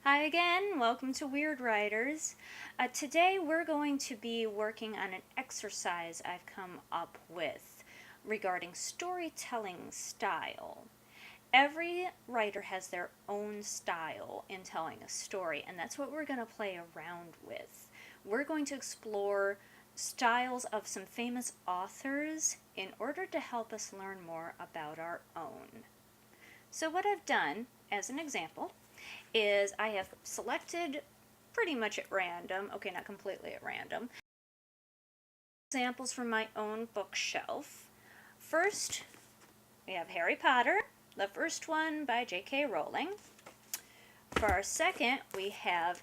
Hi again, welcome to Weird Writers. Today we're going to be working on an exercise I've come up with regarding storytelling style. Every writer has their own style in telling a story, and that's what we're going to play around with. We're going to explore styles of some famous authors in order to help us learn more about our own. So what I've done, as an example, is I have selected pretty much at random, okay, not completely at random, examples from my own bookshelf. First, we have Harry Potter, the first one by J.K. Rowling. For our second, we have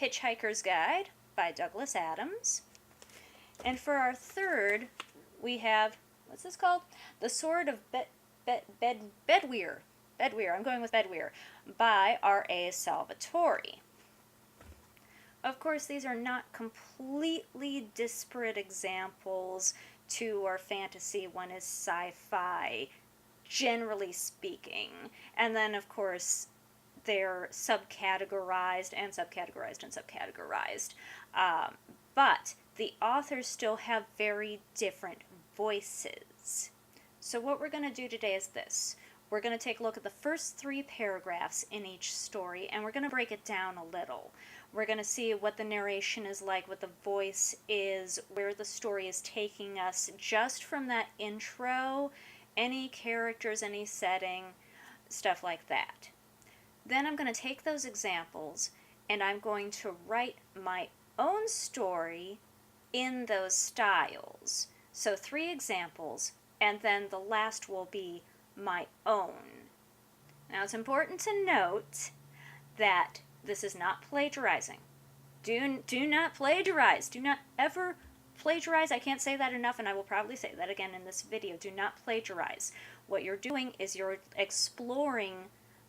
Hitchhiker's Guide by Douglas Adams. And for our third, we have, what's this called? The Sword of Bedwyr. I'm going with Bedwyr, by R.A. Salvatore. Of course, these are not completely disparate examples. Two are fantasy, one is sci-fi, generally speaking. And then, of course, they're subcategorized and subcategorized and subcategorized. But the authors still have very different voices. So what we're going to do today is this. We're going to take a look at the first 3 paragraphs in each story, and we're going to break it down a little. We're going to see what the narration is like, what the voice is, where the story is taking us, just from that intro, any characters, any setting, stuff like that. Then I'm going to take those examples, and I'm going to write my own story in those styles. So 3 examples, and then the last will be my own. Now it's important to note that this is not plagiarizing. Do not plagiarize. Do not ever plagiarize. I can't say that enough, and I will probably say that again in this video. Do not plagiarize. What you're doing is you're exploring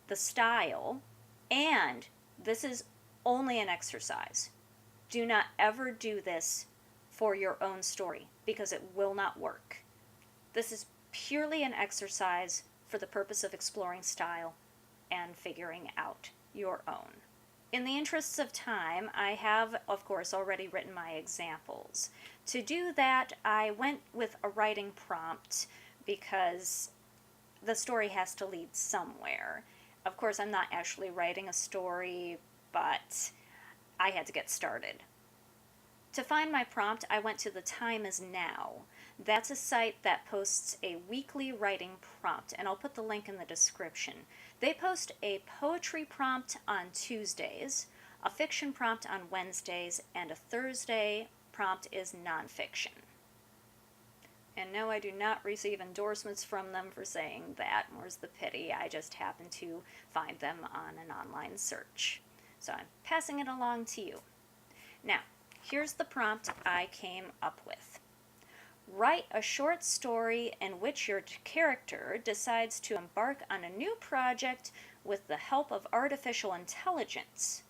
the style, and this is only an exercise. Do not ever do this for your own story, because it will not work. This is purely an exercise for the purpose of exploring style and figuring out your own. In the interests of time, I have, of course, already written my examples. To do that, I went with a writing prompt because the story has to lead somewhere. Of course, I'm not actually writing a story, but I had to get started. To find my prompt, I went to The Time Is Now. That's a site that posts a weekly writing prompt, and I'll put the link in the description. They post a poetry prompt on Tuesdays, a fiction prompt on Wednesdays, and a Thursday prompt is nonfiction. And no, I do not receive endorsements from them for saying that, more's the pity. I just happen to find them on an online search. So I'm passing it along to you. Now, here's the prompt I came up with. Write a short story in which your character decides to embark on a new project with the help of artificial intelligence.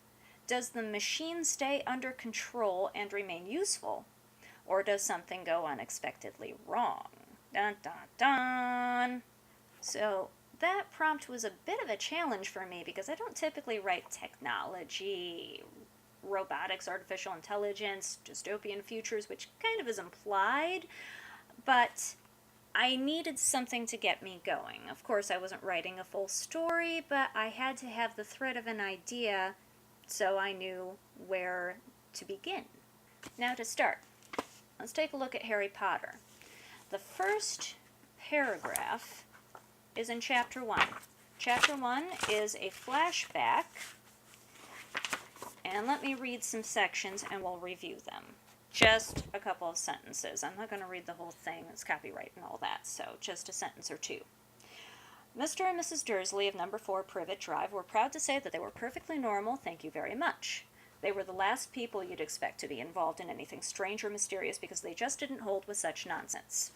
Does the machine stay under control and remain useful, or does something go unexpectedly wrong? Dun dun dun! So that prompt was a bit of a challenge for me because I don't typically write technology, robotics, artificial intelligence, dystopian futures, which kind of is implied, but I needed something to get me going. Of course, I wasn't writing a full story, but I had to have the thread of an idea so I knew where to begin. Now to start, let's take a look at Harry Potter. The first paragraph is in Chapter 1. Chapter 1 is a flashback. And let me read some sections and we'll review them. Just a couple of sentences. I'm not going to read the whole thing. It's copyright and all that, so just a sentence or two. Mr. and Mrs. Dursley of number 4 Privet Drive were proud to say that they were perfectly normal, thank you very much. They were the last people you'd expect to be involved in anything strange or mysterious because they just didn't hold with such nonsense.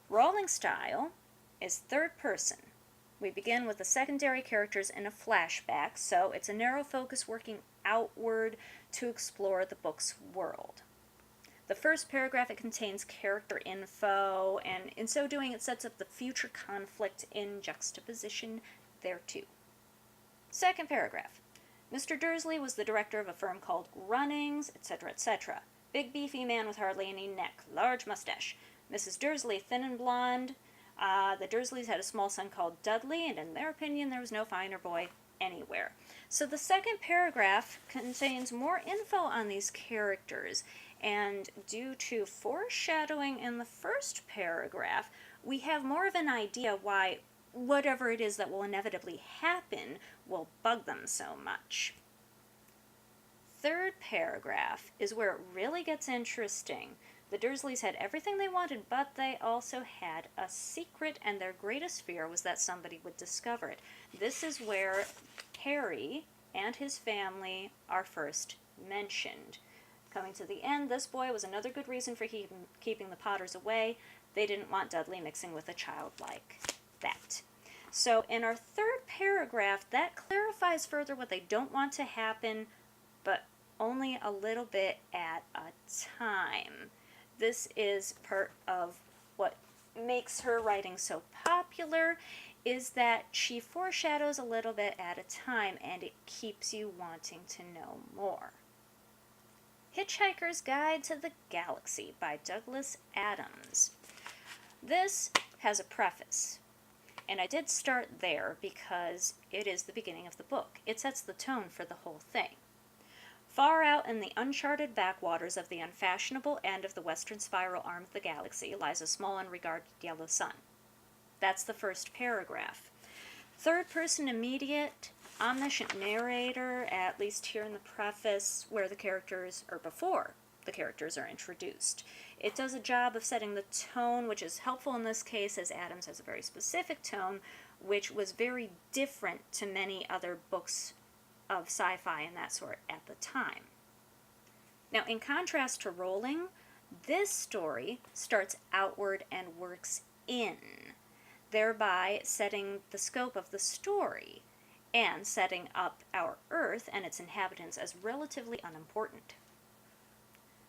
Rowling's style is third person. We begin with the secondary characters in a flashback, so it's a narrow focus working outward to explore the book's world. The first paragraph, it contains character info, and in so doing it sets up the future conflict in juxtaposition thereto. Second paragraph. Mr. Dursley was the director of a firm called Grunnings, etc., etc. Big beefy man with hardly any neck, large mustache. Mrs. Dursley, thin and blonde. The Dursleys had a small son called Dudley, and in their opinion there was no finer boy anywhere. So the second paragraph contains more info on these characters, and due to foreshadowing in the first paragraph, we have more of an idea why whatever it is that will inevitably happen will bug them so much. Third paragraph is where it really gets interesting. The Dursleys had everything they wanted, but they also had a secret, and their greatest fear was that somebody would discover it. This is where Harry and his family are first mentioned. Coming to the end, this boy was another good reason for keeping the Potters away. They didn't want Dudley mixing with a child like that. So in our third paragraph, that clarifies further what they don't want to happen, but only a little bit at a time. This is part of what makes her writing so popular, is that she foreshadows a little bit at a time, and it keeps you wanting to know more. Hitchhiker's Guide to the Galaxy by Douglas Adams. This has a preface, and I did start there because it is the beginning of the book. It sets the tone for the whole thing. Far out in the uncharted backwaters of the unfashionable end of the western spiral arm of the galaxy lies a small unregarded yellow sun. That's the first paragraph. Third-person immediate, omniscient narrator, at least here in the preface, where the characters, or before the characters are introduced. It does a job of setting the tone, which is helpful in this case, as Adams has a very specific tone, which was very different to many other books of sci-fi and that sort at the time. Now, in contrast to Rowling, this story starts outward and works in, thereby setting the scope of the story and setting up our Earth and its inhabitants as relatively unimportant.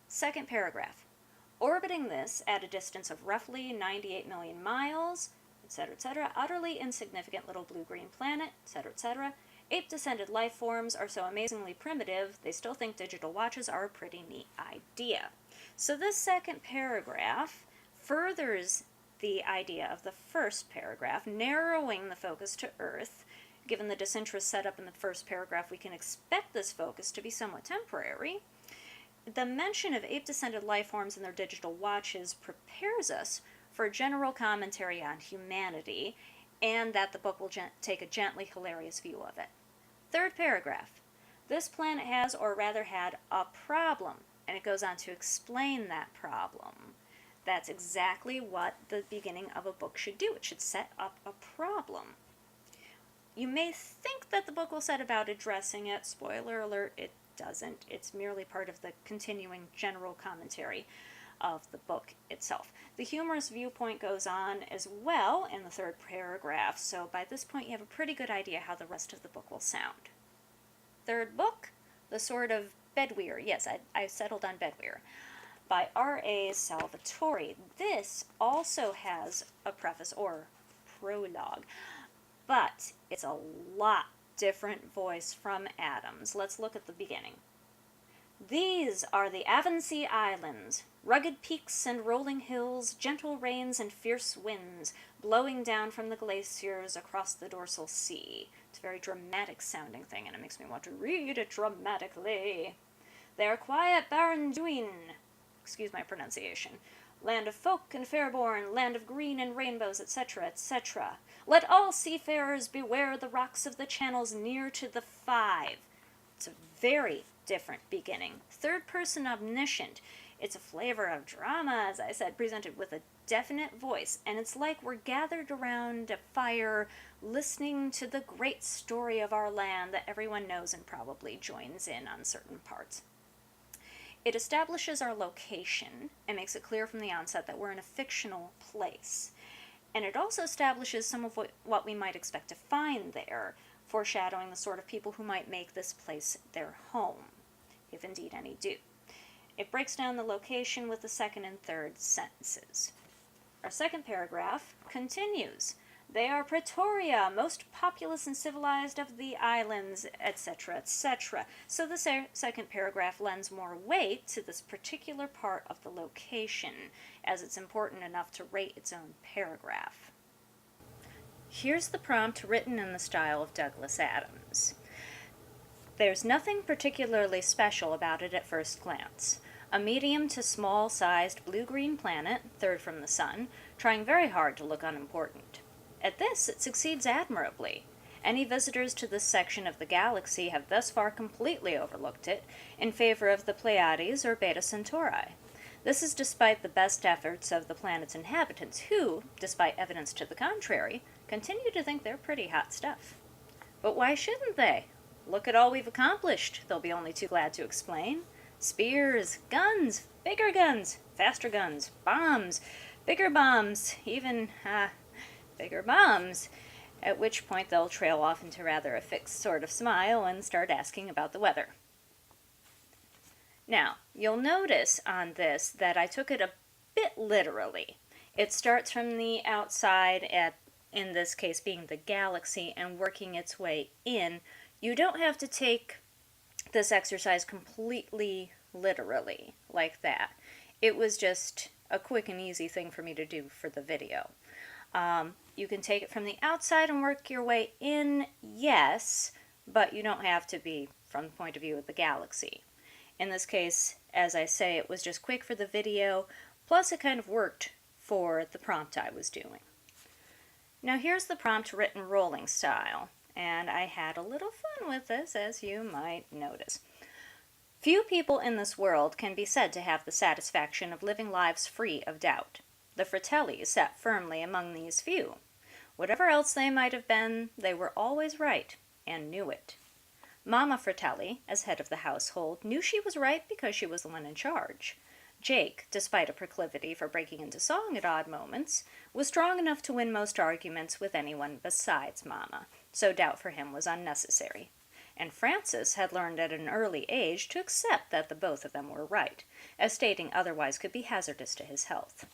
Second paragraph. Orbiting this at a distance of roughly 98 million miles, etc., utterly insignificant little blue-green planet, etc., ape-descended life forms are so amazingly primitive, they still think digital watches are a pretty neat idea. So this second paragraph furthers the idea of the first paragraph, narrowing the focus to Earth. Given the disinterest set up in the first paragraph, we can expect this focus to be somewhat temporary. The mention of ape-descended life forms and their digital watches prepares us for a general commentary on humanity, and that the book will take a gently hilarious view of it. Third paragraph. This planet has, or rather had, a problem, and it goes on to explain that problem. That's exactly what the beginning of a book should do. It should set up a problem. You may think that the book will set about addressing it. Spoiler alert, it doesn't. It's merely part of the continuing general commentary of the book itself. The humorous viewpoint goes on as well in the third paragraph, so by this point you have a pretty good idea how the rest of the book will sound. Third book, The Sword of Bedwyr. Yes, I settled on Bedwyr, by R.A. Salvatore. This also has a preface or prologue, but it's a lot different voice from Adams. Let's look at the beginning. These are the Avonsea Islands, rugged peaks and rolling hills, gentle rains and fierce winds, blowing down from the glaciers across the dorsal sea. It's a very dramatic sounding thing, and it makes me want to read it dramatically. They are quiet, barren Duin, excuse my pronunciation, land of folk and fairborn, land of green and rainbows, etc., etc. Let all seafarers beware the rocks of the channels near to the Five. It's a very different beginning. Third person omniscient. It's a flavor of drama, as I said, presented with a definite voice, and it's like we're gathered around a fire listening to the great story of our land that everyone knows and probably joins in on certain parts. It establishes our location and makes it clear from the onset that we're in a fictional place. And it also establishes some of what we might expect to find there, foreshadowing the sort of people who might make this place their home, if indeed any do. It breaks down the location with the second and third sentences. Our second paragraph continues. They are Pretoria, most populous and civilized of the islands, etc., etc. So the second paragraph lends more weight to this particular part of the location, as it's important enough to rate its own paragraph. Here's the prompt written in the style of Douglas Adams. There's nothing particularly special about it at first glance. A medium to small-sized blue-green planet, third from the sun, trying very hard to look unimportant. At this, it succeeds admirably. Any visitors to this section of the galaxy have thus far completely overlooked it in favor of the Pleiades or Beta Centauri. This is despite the best efforts of the planet's inhabitants who, despite evidence to the contrary, continue to think they're pretty hot stuff. But why shouldn't they? Look at all we've accomplished, they'll be only too glad to explain. Spears, guns, bigger guns, faster guns, bombs, bigger bombs, even, bigger bombs, at which point they'll trail off into rather a fixed sort of smile and start asking about the weather. Now, you'll notice on this that I took it a bit literally. It starts from the outside, in this case being the galaxy, and working its way in. You don't have to take this exercise completely literally like that. It was just a quick and easy thing for me to do for the video. You can take it from the outside and work your way in, yes, but you don't have to be from the point of view of the galaxy. In this case, as I say, it was just quick for the video, plus it kind of worked for the prompt I was doing. Now here's the prompt written rolling style, and I had a little fun with this, as you might notice. Few people in this world can be said to have the satisfaction of living lives free of doubt. The Fratellis sat firmly among these few. Whatever else they might have been, they were always right, and knew it. Mama Fratelli, as head of the household, knew she was right because she was the one in charge. Jake, despite a proclivity for breaking into song at odd moments, was strong enough to win most arguments with anyone besides Mama, so doubt for him was unnecessary. And Francis had learned at an early age to accept that the both of them were right, as stating otherwise could be hazardous to his health.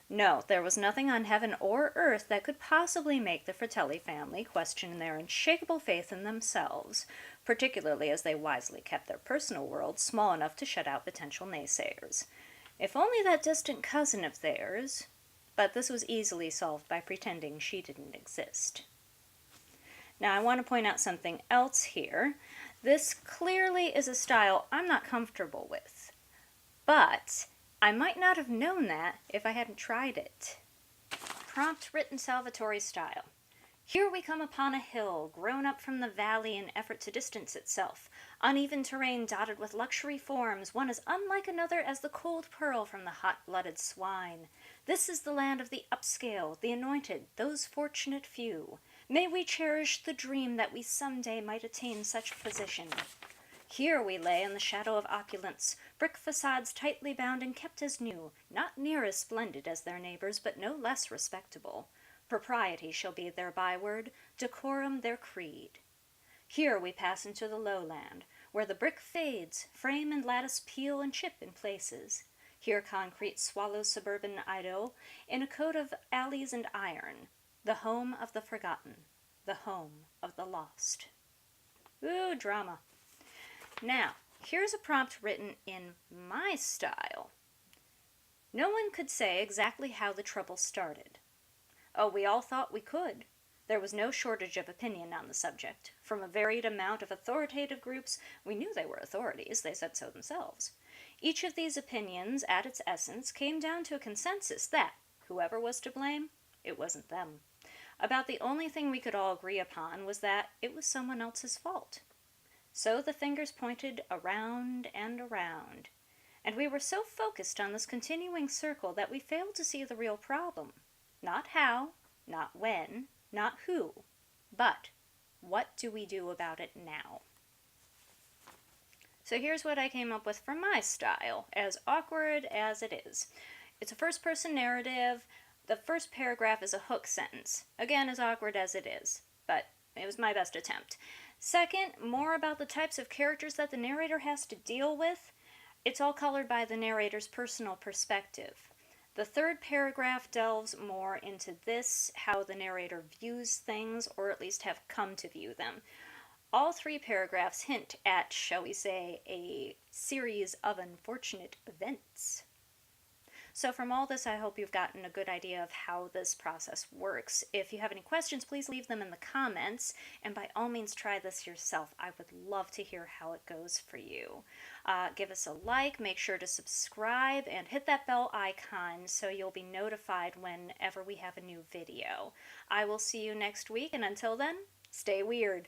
No, there was nothing on heaven or earth that could possibly make the Fratelli family question their unshakable faith in themselves, particularly as they wisely kept their personal world small enough to shut out potential naysayers. If only that distant cousin of theirs, but this was easily solved by pretending she didn't exist. Now I want to point out something else here. This clearly is a style I'm not comfortable with, but I might not have known that if I hadn't tried it. Prompt written Salvatore style. Here we come upon a hill, grown up from the valley in effort to distance itself. Uneven terrain dotted with luxury forms, one as unlike another as the cold pearl from the hot-blooded swine. This is the land of the upscale, the anointed, those fortunate few. May we cherish the dream that we someday might attain such position. Here we lay in the shadow of opulence, brick facades tightly bound and kept as new, not near as splendid as their neighbors, but no less respectable. Propriety shall be their byword, decorum their creed. Here we pass into the lowland, where the brick fades, frame and lattice peel and chip in places. Here concrete swallows suburban idyll in a coat of alleys and iron, the home of the forgotten, the home of the lost. Ooh, drama. Now, here's a prompt written in my style. No one could say exactly how the trouble started. Oh, we all thought we could. There was no shortage of opinion on the subject. From a varied amount of authoritative groups, we knew they were authorities, they said so themselves. Each of these opinions, at its essence, came down to a consensus that, whoever was to blame, it wasn't them. About the only thing we could all agree upon was that it was someone else's fault. So the fingers pointed around and around, and we were so focused on this continuing circle that we failed to see the real problem. Not how, not when, not who, but what do we do about it now? So here's what I came up with for my style, as awkward as it is. It's a first-person narrative. The first paragraph is a hook sentence. Again, as awkward as it is, but it was my best attempt. Second, more about the types of characters that the narrator has to deal with. It's all colored by the narrator's personal perspective. The third paragraph delves more into this, how the narrator views things, or at least have come to view them. All three paragraphs hint at, shall we say, a series of unfortunate events. So from all this, I hope you've gotten a good idea of how this process works. If you have any questions, please leave them in the comments, and by all means try this yourself. I would love to hear how it goes for you. Give us a like, make sure to subscribe, and hit that bell icon so you'll be notified whenever we have a new video. I will see you next week, and until then, stay weird.